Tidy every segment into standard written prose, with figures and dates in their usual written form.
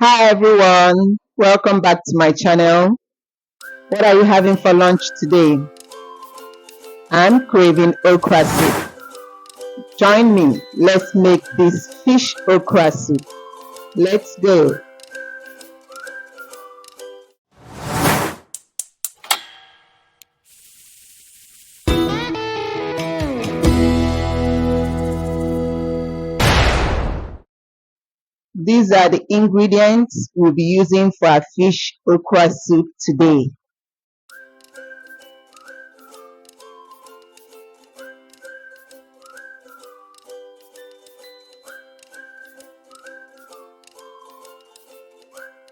Hi everyone, welcome back to my channel. What are you having for lunch today? I'm craving okra soup. Join me, let's make this fish okra soup. Let's go. These are the ingredients we'll be using for our fish okra soup today.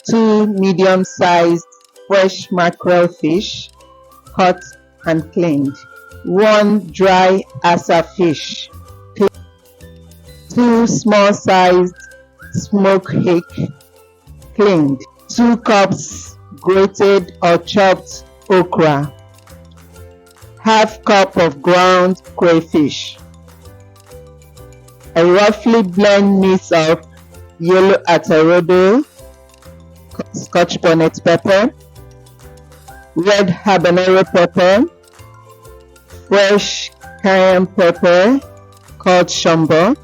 Two medium-sized fresh mackerel fish, cut and cleaned. One dry asa fish, two small-sized smoked hake, cleaned. 2 cups grated or chopped okra. Half cup of ground crayfish. A roughly blend mix of yellow atarodo, Scotch bonnet pepper, red habanero pepper, fresh cayenne pepper called Shombo,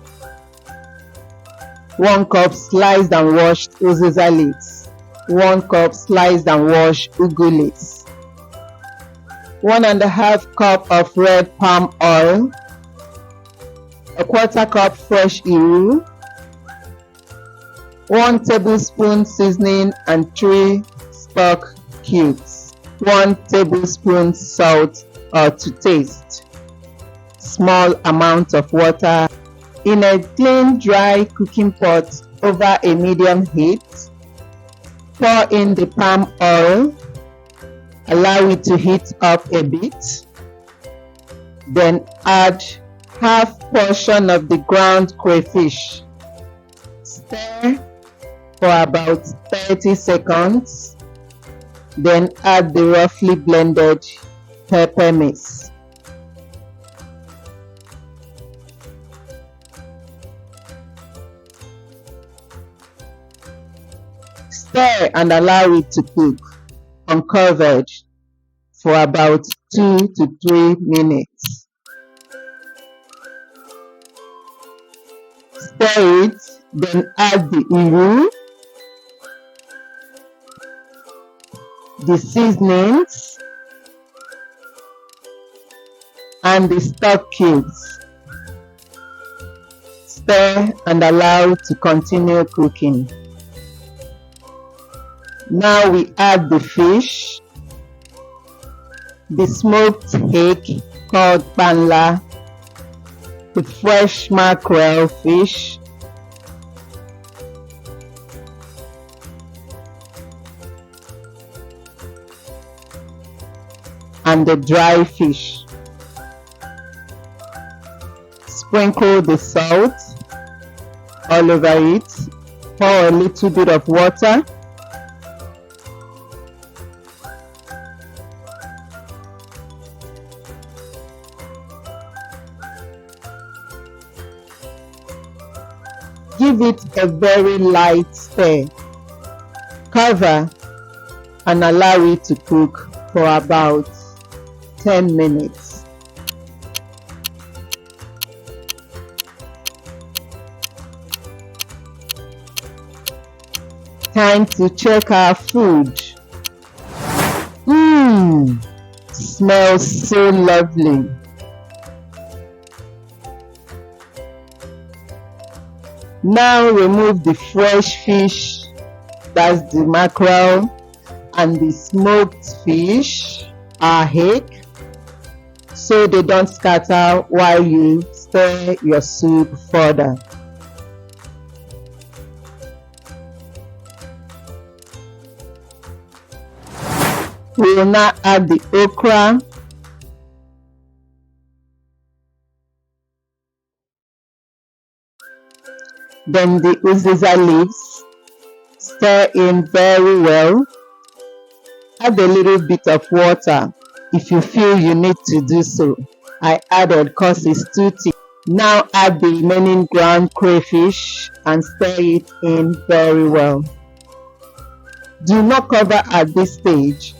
1 cup sliced and washed Uziza leaves, 1 cup sliced and washed ugu leaves, 1½ cup of red palm oil, a 1/4 cup fresh Iru, 1 tablespoon seasoning and 3 stock cubes, 1 tablespoon salt or to taste, small amount of water. In a clean dry cooking pot over a medium heat, pour in the palm oil, allow it to heat up a bit, then add half portion of the ground crayfish. Stir for about 30 seconds, then add the roughly blended pepper mix. Stir and allow it to cook uncovered for about 2 to 3 minutes. Stir it, then add the Iru, the seasonings, and the stock cubes. Stir and allow to continue cooking. Now we add the fish, the smoked hake called Panla, the fresh mackerel fish, and the dry fish. Sprinkle the salt all over it, pour a little bit of water, give it a very light stir, cover and allow it to cook for about 10 minutes. Time to check our food. Smells so lovely. Now remove the fresh fish, that's the mackerel, and the smoked fish, our hake, so they don't scatter while you stir your soup further. We will now add the okra, then the Uziza leaves. Stir in very well. Add a little bit of water if you feel you need to do so. I added because it's too thick. Now add the remaining ground crayfish and stir it in very well. Do not cover at this stage.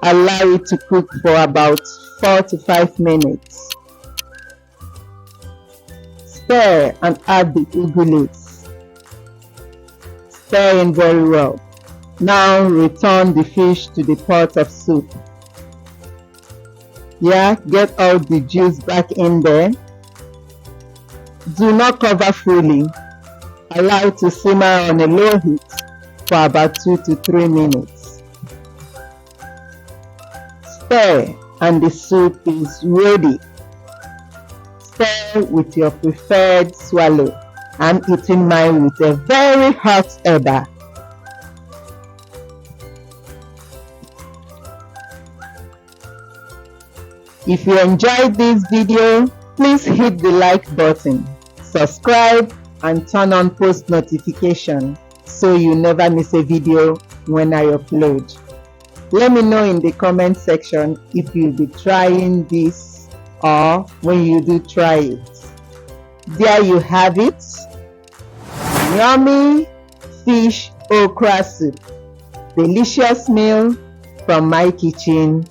Allow it to cook for about 4 to 5 minutes. Stir and add the ugu leaves. Stir in very well. Now return the fish to the pot of soup. Yeah, get all the juice back in there. Do not cover fully. Allow it to simmer on a low heat for about 2 to 3 minutes. Stir and the soup is ready. Stir with your preferred swallow. I'm eating mine with a very hot eba. If you enjoyed this video, please hit the like button, subscribe and turn on post notification so you never miss a video when I upload. Let me know in the comment section if you'll be trying this or when you do try it. There you have it. Yummy fish okra soup. Delicious meal from my kitchen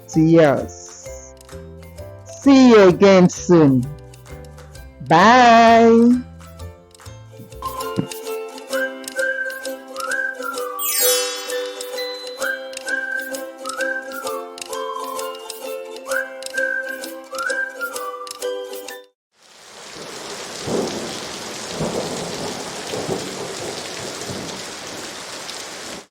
to yours. See you again soon. Bye.